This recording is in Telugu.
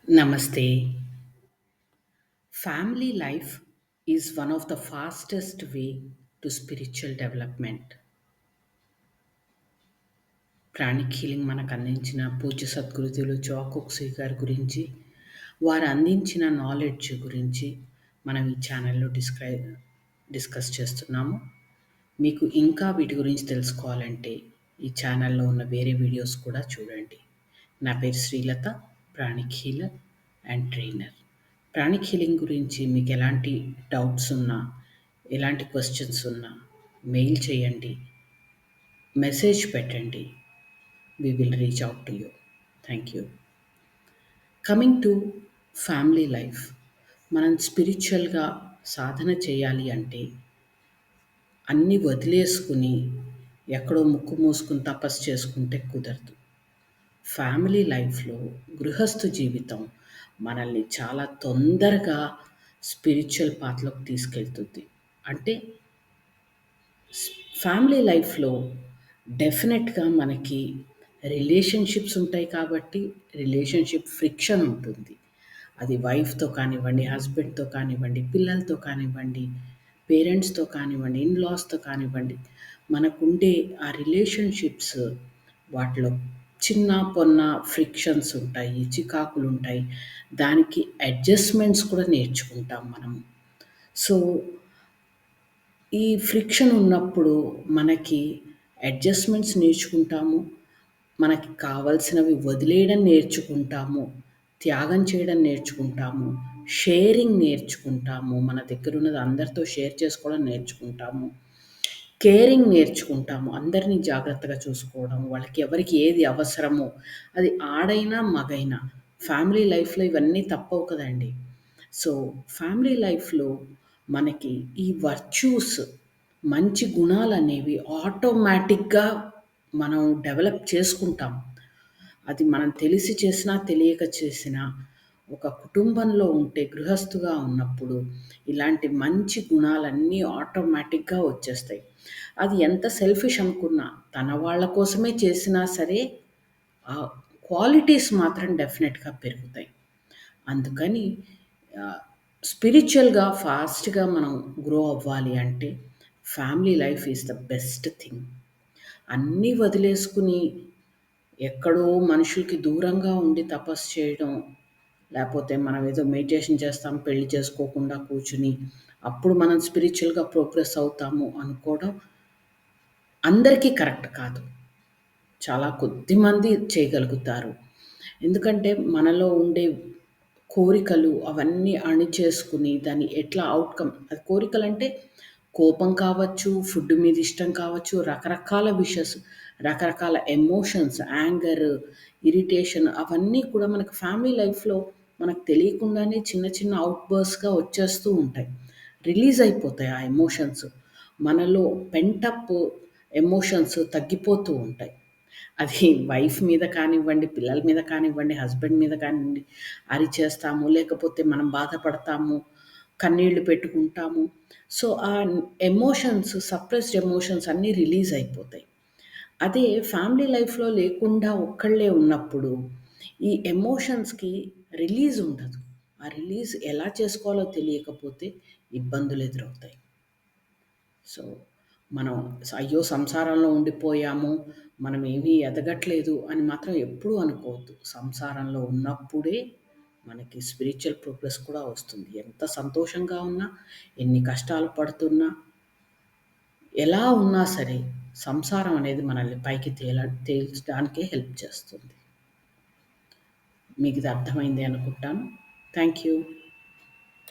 Namaste. Family life is one of the fastest way to spiritual development. Pranic healing మనకు అందించిన పూజ్య సద్గురుదేవులు చాకోక్సీ గారి గురించి, వారు అందించిన నాలెడ్జ్ గురించి మనం ఈ ఛానల్‌లో డిస్కస్ చేస్తున్నాము. మీకు ఇంకా వీటి గురించి తెలుసుకోవాలంటే ఈ ఛానల్‌లో ఉన్న వేరే వీడియోస్ కూడా చూడండి. నా పేరు Srilatha, pranic healer and trainer. Pranic healing గురించి మీకు ఎలాంటి డౌట్స్ ఉన్నా, ఎలాంటి క్వెషన్స్ ఉన్నా మెయిల్ చేయండి, మెసేజ్ పెట్టండి. We will reach out to you. Thank you. Coming to family life. మనం స్పిరిచువల్‌గా సాధన చేయాలి అంటే అన్నీ వదిలేసుకుని ఎక్కడో ముక్కు మూసుకొని తపస్సు చేసుకుంటే కుదరదు. ఫ్యామిలీ లైఫ్‌లో గృహస్థు జీవితం మనల్ని చాలా తొందరగా స్పిరిచువల్ పాత్‌లోకి తీసుకెళ్తుంది. అంటే ఫ్యామిలీ లైఫ్‌లో డెఫినెట్‌గా మనకి రిలేషన్‌షిప్స్ ఉంటాయి కాబట్టి రిలేషన్‌షిప్ ఫ్రిక్షన్ ఉంటుంది. అది వైఫ్‌తో కానివ్వండి, హస్బెండ్‌తో కానివ్వండి, పిల్లలతో కానివ్వండి, పేరెంట్స్‌తో కానివ్వండి, ఇన్‌లాస్‌తో కానివ్వండి. మనకుండే ఆ రిలేషన్‌షిప్స్ వాటిలో చిన్న పొన్న ఫ్రిక్షన్స్ ఉంటాయి, చికాకులుంటాయి. దానికి అడ్జస్ట్‌మెంట్స్ కూడా నేర్చుకుంటాం మనం. సో, ఈ ఫ్రిక్షన్ ఉన్నప్పుడు మనకి అడ్జస్ట్‌మెంట్స్ నేర్చుకుంటాము. మనకి కావాల్సినవి వదిలేయడం నేర్చుకుంటాము. త్యాగం చేయడం నేర్చుకుంటాము. షేరింగ్ నేర్చుకుంటాము. మన దగ్గరున్నది అందరితో షేర్ చేసుకోవడం నేర్చుకుంటాము. కేరింగ్ నేర్చుకుంటాము. అందరిని జాగ్రత్తగా చూసుకోవడం, వాళ్ళకి ఎవరికి ఏది అవసరమో అది ఆడైనా, మగైనా ఫ్యామిలీ లైఫ్‌లో ఇవన్నీ తప్పవు కదండీ! సో, ఫ్యామిలీ లైఫ్‌లో మనకి ఈ వర్చ్యూస్, మంచి గుణాలనేవి ఆటోమేటిక్‌గా మనం డెవలప్ చేసుకుంటాం. అది మనం తెలిసి చేసినా, తెలియక చేసినా, ఒక కుటుంబంలో ఉంటే గృహస్థుగా ఉన్నప్పుడు ఇలాంటి మంచి గుణాలన్నీ ఆటోమేటిక్‌గా వచ్చేస్తాయి. అది ఎంత సెల్ఫిష్ అనుకున్నా, తన వాళ్ళ కోసమే చేసినా సరే, ఆ క్వాలిటీస్ మాత్రం డెఫినెట్‌గా పెరుగుతాయి. అందుకని ఆహ్, స్పిరిచువల్‌గా ఫాస్ట్‌గా మనం గ్రో అవ్వాలి అంటే family life is the best thing. అన్నీ వదిలేసుకుని ఎక్కడో మనుషులకి దూరంగా ఉండి తపస్సు చేయడం, లేపోతే మనం ఏదో మెడిటేషన్ చేస్తాం, పెళ్లి చేసుకోకుండా కూర్చొని, అప్పుడు మనం స్పిరిచువల్‌గా ప్రోగ్రెస్ అవుతాము అనుకోవడం అందరికీ కరెక్ట్ కాదు. చాలా కొద్ది మంది చేయగలుగుతారు. ఎందుకంటే మనలో ఉండే కోరికలు అవన్నీ అణిచేసుకుని దాన్ని ఎట్లా ఔట్‌కమ్ అది కోరికలంటే కోపం కావచ్చు, ఫుడ్ మీద ఇష్టం కావచ్చు, రకరకాల విషెస్, రకరకాల ఎమోషన్స్, యాంగర్, ఇరిటేషన్ అవన్నీ కూడా మనకు ఫ్యామిలీ లైఫ్‌లో మనకు తెలియకుండానే చిన్న చిన్న ఔట్‌బర్స్ట్‌గా వచ్చేస్తూ ఉంటాయి. రిలీజ్ అయిపోతాయి ఆ ఎమోషన్స్. మనలో పెంటప్ ఎమోషన్స్ తగ్గిపోతూ ఉంటాయి. అది వైఫ్ మీద కానివ్వండి, పిల్లల మీద కానివ్వండి, హస్బెండ్ మీద కానివ్వండి, అరిచేస్తాము, లేకపోతే మనం బాధపడతాము, కన్నీళ్లు పెట్టుకుంటాము. సో, ఆ సప్రెస్డ్ ఎమోషన్స్ అన్నీ రిలీజ్ అయిపోతాయి. అదే ఫ్యామిలీ లైఫ్‌లో లేకుండా ఒక్కళ్ళే ఉన్నప్పుడు, ఈ ఎమోషన్స్‌కి రిలీజ్ ఉండదు. ఆ రిలీజ్ ఎలా చేసుకోవాలో తెలియకపోతే ఇబ్బందులు ఎదురవుతాయి. సో, మనం అయ్యో! సంసారంలో ఉండిపోయాము, మనమేమీ ఎదగట్లేదు అని మాత్రం ఎప్పుడూ అనుకోవద్దు. సంసారంలో ఉన్నప్పుడే మనకి స్పిరిచువల్ ప్రోగ్రెస్ కూడా వస్తుంది. ఎంత సంతోషంగా ఉన్నా, ఎన్ని కష్టాలు పడుతున్నా, ఎలా ఉన్నా సరే సంసారం అనేది మనల్ని పైకి తేల్చడానికే హెల్ప్ చేస్తుంది. మీకిది అర్థమైంది అనుకుంటాను. Thank you.